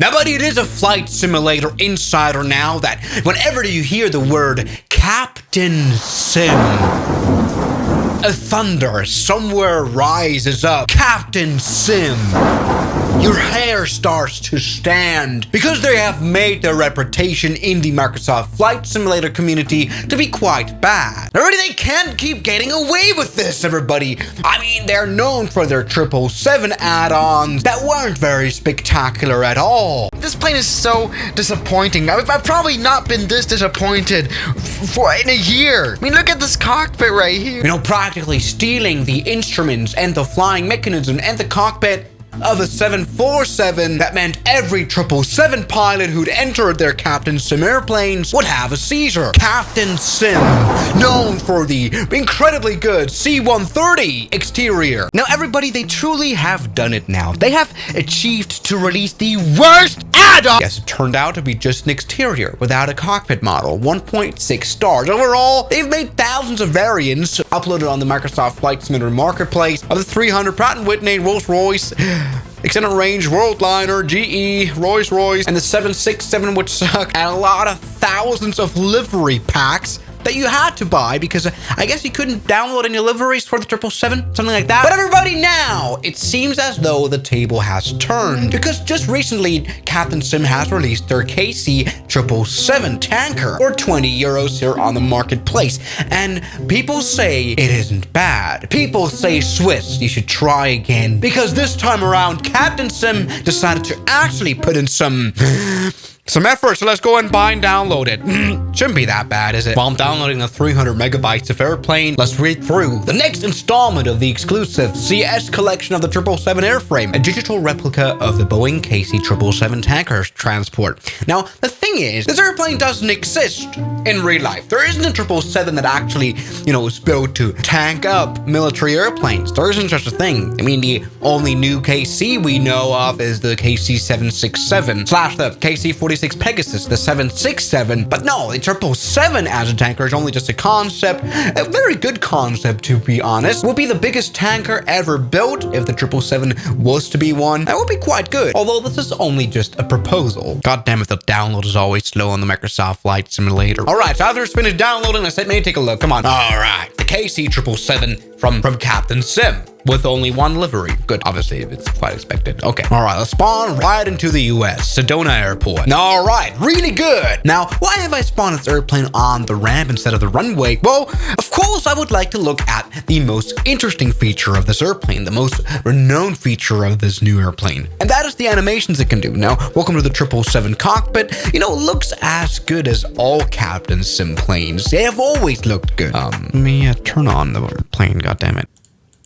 Now, buddy, it is a flight simulator insider now that whenever you hear the word Captain Sim, a thunder somewhere rises up. Captain Sim. Your hair starts to stand because they have made their reputation in the Microsoft Flight Simulator community to be quite bad. Already they can't keep getting away with this, everybody. I mean, they're known for their 777 add-ons that weren't very spectacular at all. This plane is so disappointing. I've probably not been this disappointed in a year. I mean, look at this cockpit right here. You know, practically stealing the instruments and the flying mechanism and the cockpit of a 747 that meant every 777 pilot who'd entered their Captain Sim airplanes would have a seizure. Captain Sim, known for the incredibly good C-130 exterior. Now, everybody, they truly have done it now. They have achieved to release the worst add-on. Yes, it turned out to be just an exterior without a cockpit model. 1.6 stars. Overall, they've made thousands of variants uploaded on the Microsoft Flight Simulator Marketplace of the 300 Pratt & Whitney, Rolls-Royce, Extended Range, Worldliner, GE, Rolls-Royce, and the 767, which suck, and a lot of thousands of livery packs that you had to buy because I guess you couldn't download any liveries for the 777, something like that. But everybody, now it seems as though the table has turned because just recently Captain Sim has released their KC 777 tanker for 20 euros here on the marketplace, and people say it isn't bad. People say, Swiss, you should try again, because this time around Captain Sim decided to actually put in some effort, so let's go and buy and download it. Shouldn't be that bad, is it? While I'm downloading the 300 megabytes of airplane, let's read through the next installment of the exclusive CS collection of the 777 airframe, a digital replica of the Boeing KC 777 tanker transport. Now, the thing is, this airplane doesn't exist in real life. There isn't a 777 that actually, is built to tank up military airplanes. There isn't such a thing. I mean, the only new KC we know of is the KC 767 / the KC 46 Pegasus, the 767, but no, the 777 as a tanker is only just a concept, a very good concept to be honest. It would be the biggest tanker ever built if the 777 was to be one. That would be quite good, although this is only just a proposal. God damn it, the download is always slow on the Microsoft Flight Simulator. Alright, so after it's finished downloading, I said, maybe take a look, come on. Alright, the KC 777 from Captain Sim, with only one livery. Good, obviously, it's quite expected. Okay, all right, let's spawn right into the US, Sedona Airport. All right, really good. Now, why have I spawned this airplane on the ramp instead of the runway? Well, of course, I would like to look at the most interesting feature of this airplane, the most renowned feature of this new airplane, and that is the animations it can do. Now, welcome to the 777 cockpit. It looks as good as all Captain Sim planes. They have always looked good. Let me turn on the plane, goddammit.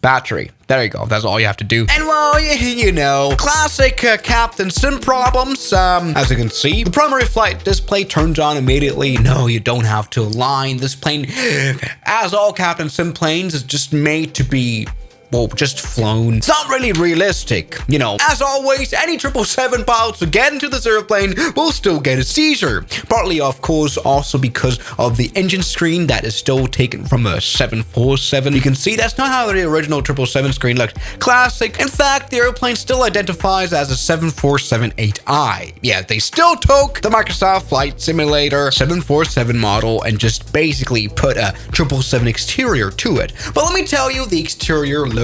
Battery. There you go. That's all you have to do. And well, classic Captain Sim problems. As you can see, the primary flight display turns on immediately. No, you don't have to align. This plane, as all Captain Sim planes, is just made to be, well, just flown. It's not really realistic. As always, any 777 pilots who get into this airplane will still get a seizure. Partly, of course, also because of the engine screen that is still taken from a 747. You can see that's not how the original 777 screen looked. Classic. In fact, the airplane still identifies as a 747-8i. Yeah, they still took the Microsoft Flight Simulator 747 model and just basically put a 777 exterior to it. But let me tell you, the exterior looks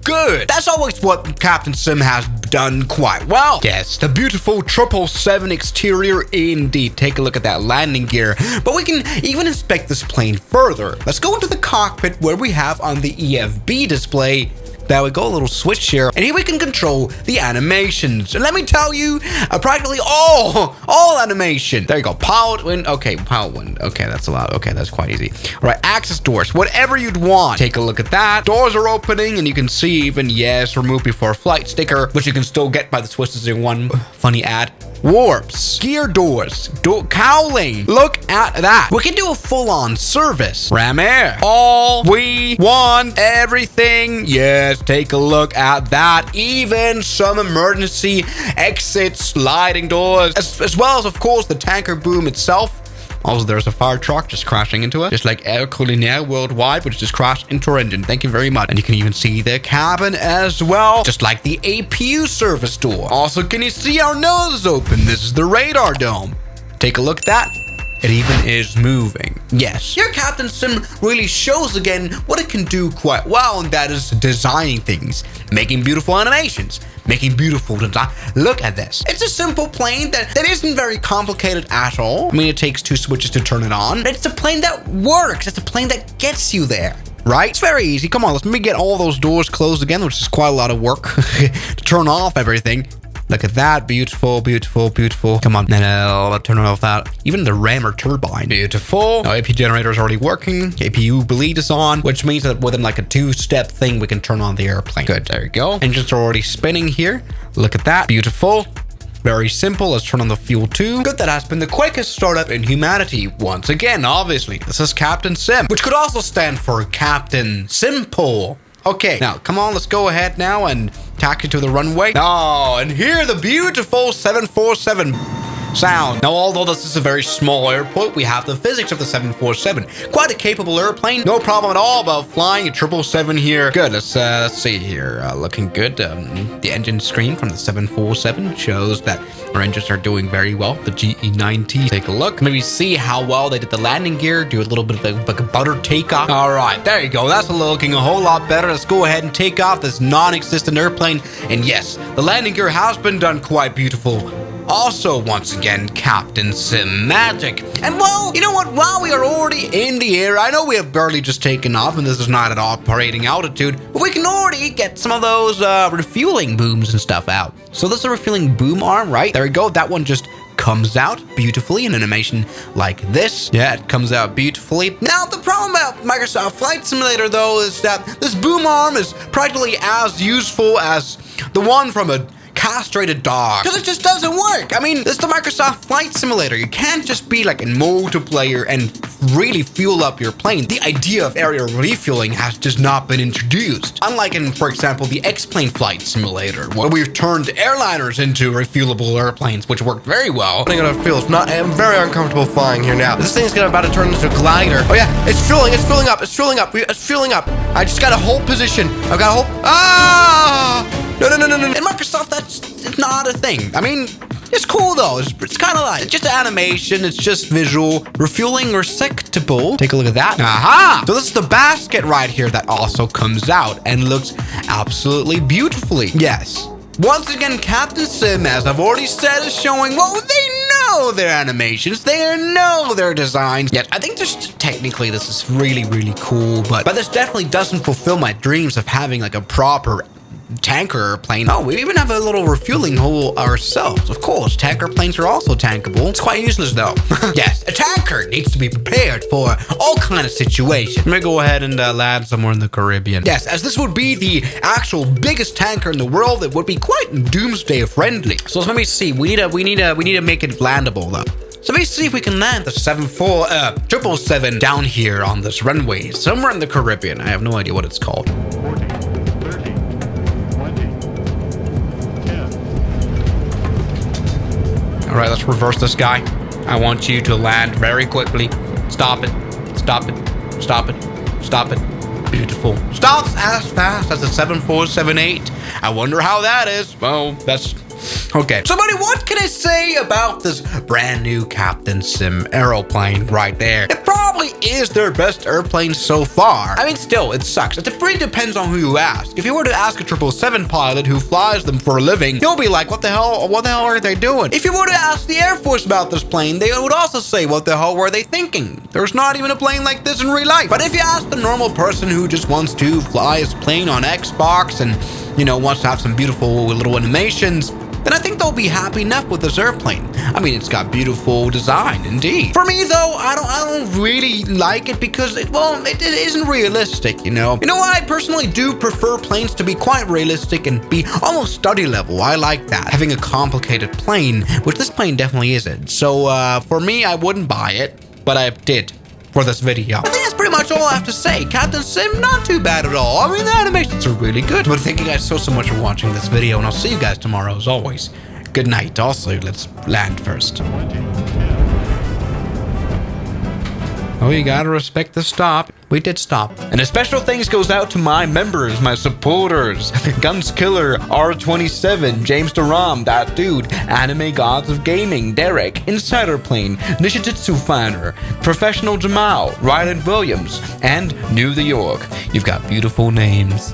good. That's always what Captain Sim has done quite well. Yes, the beautiful 777 exterior indeed. Take a look at that landing gear. But we can even inspect this plane further. Let's go into the cockpit where we have on the EFB display. There we go, a little switch here, and here we can control the animations. And let me tell you, practically all animation. There you go, pilot wind. Okay, pilot wind. Okay, that's a lot. Okay, that's quite easy. All right, access doors, whatever you'd want. Take a look at that. Doors are opening, and you can see even, yes, remove before flight sticker, which you can still get by the Swisses in one funny ad. Warps, gear doors, cowling. Look at that. We can do a full-on service. Ram air. All we want, everything. Yes, take a look at that. Even some emergency exit sliding doors, as well as, of course, the tanker boom itself. Also, there's a fire truck just crashing into it, just like Air Culinaire Worldwide, which just crashed into our engine. Thank you very much. And you can even see the cabin as well, just like the APU service door. Also, can you see our nose is open? This is the radar dome. Take a look at that. It even is moving. Yes, your Captain Sim really shows again what it can do quite well, and that is designing things, making beautiful animations, making beautiful design. Look at this. It's a simple plane that isn't very complicated at all. I mean, it takes 2 switches to turn it on. But it's a plane that works. It's a plane that gets you there. Right? It's very easy. Come on, let's maybe get all those doors closed again, which is quite a lot of work to turn off everything. Look at that. Beautiful, beautiful, beautiful. Come on. No, turn it off that. Even the rammer turbine. Beautiful. Now, AP generator is already working. APU bleed is on, which means that within like a 2-step thing, we can turn on the airplane. Good. There you go. Engines are already spinning here. Look at that. Beautiful. Very simple. Let's turn on the fuel too. Good, that has been the quickest startup in humanity. Once again, obviously, this is Captain Sim, which could also stand for Captain Simple. Okay, now come on, let's go ahead now and taxi to the runway. Oh, and hear the beautiful 747 sound. Now, although this is a very small airport, we have the physics of the 747. Quite a capable airplane. No problem at all about flying a 777 here. Good, let's see here. Looking good. The engine screen from the 747 shows that our engines are doing very well. The GE90. Take a look. Maybe see how well they did the landing gear. Do a little bit of like a butter takeoff. All right, there you go. That's looking a whole lot better. Let's go ahead and take off this non-existent airplane. And yes, the landing gear has been done quite beautiful. Also, once again, Captain Sim magic. And well, you know what? While we are already in the air, I know we have barely just taken off, and this is not at operating altitude, but we can already get some of those refueling booms and stuff out. So this is a refueling boom arm, right? There we go. That one just comes out beautifully in animation like this. Yeah, it comes out beautifully. Now, the problem about Microsoft Flight Simulator, though, is that this boom arm is practically as useful as the one from a castrated dog, because it just doesn't work. I mean, this is the Microsoft Flight Simulator. You can't just be like in multiplayer and really fuel up your plane. The idea of aerial refueling has just not been introduced. Unlike in, for example, the X-Plane Flight Simulator, where we've turned airliners into refuelable airplanes, which worked very well. I'm very uncomfortable flying here now. This thing's about to turn into a glider. Oh yeah, it's fueling up. It's fueling up. I just got to hold position. I've got to hold. Ah! No. In Microsoft, it's not a thing. I mean, it's cool though. It's kind of like, it's just animation. It's just visual. Refueling receptacle. Take a look at that. Aha! So this is the basket right here that also comes out and looks absolutely beautifully. Yes. Once again, Captain Sim, as I've already said, is showing, well, they know their animations, they know their designs. Yet, I think technically this is really, really cool, but this definitely doesn't fulfill my dreams of having like a proper tanker plane. Oh, we even have a little refueling hole ourselves. Of course, tanker planes are also tankable. It's quite useless though. Yes, a tanker needs to be prepared for all kind of situations. Let me go ahead and land somewhere in the Caribbean. Yes, as this would be the actual biggest tanker in the world, it would be quite doomsday friendly. So let me see. We need to make it landable though. So let's see if we can land the 747 down here on this runway, somewhere in the Caribbean. I have no idea what it's called. 40, 30, 20, 10. All right, let's reverse this guy. I want you to land very quickly. Stop it. Stop it. Stop it. Stop it. Beautiful. Stops as fast as the 747-8. I wonder how that is. Well, that's okay. So, buddy, what can I say about this brand new Captain Sim aeroplane right there? It probably is their best airplane so far. I mean, still, it sucks. It really depends on who you ask. If you were to ask a 777 pilot who flies them for a living, he'll be like, what the hell are they doing? If you were to ask the Air Force about this plane, they would also say, what the hell were they thinking? There's not even a plane like this in real life. But if you ask the normal person who just wants to fly his plane on Xbox and, you know, wants to have some beautiful little animations, then I think they'll be happy enough with this airplane. I mean, it's got beautiful design, indeed. For me, though, I don't really like it because it isn't realistic, you know? You know what? I personally do prefer planes to be quite realistic and be almost study level. I like that. Having a complicated plane, which this plane definitely isn't. So, for me, I wouldn't buy it, but I did for this video. I think that's pretty much all I have to say. Captain Sim, not too bad at all. I mean, the animations are really good. But thank you guys so much for watching this video, and I'll see you guys tomorrow as always. Good night. Also, let's land first. 20, 10. Oh, you gotta respect the stop. We did stop. And a special thanks goes out to my members, my supporters. Guns Killer, R27, James Duram, That Dude, Anime Gods of Gaming, Derek, Insider Plane, Nishijutsu Fighter, Professional Jamal, Ryland Williams, and New the York. You've got beautiful names.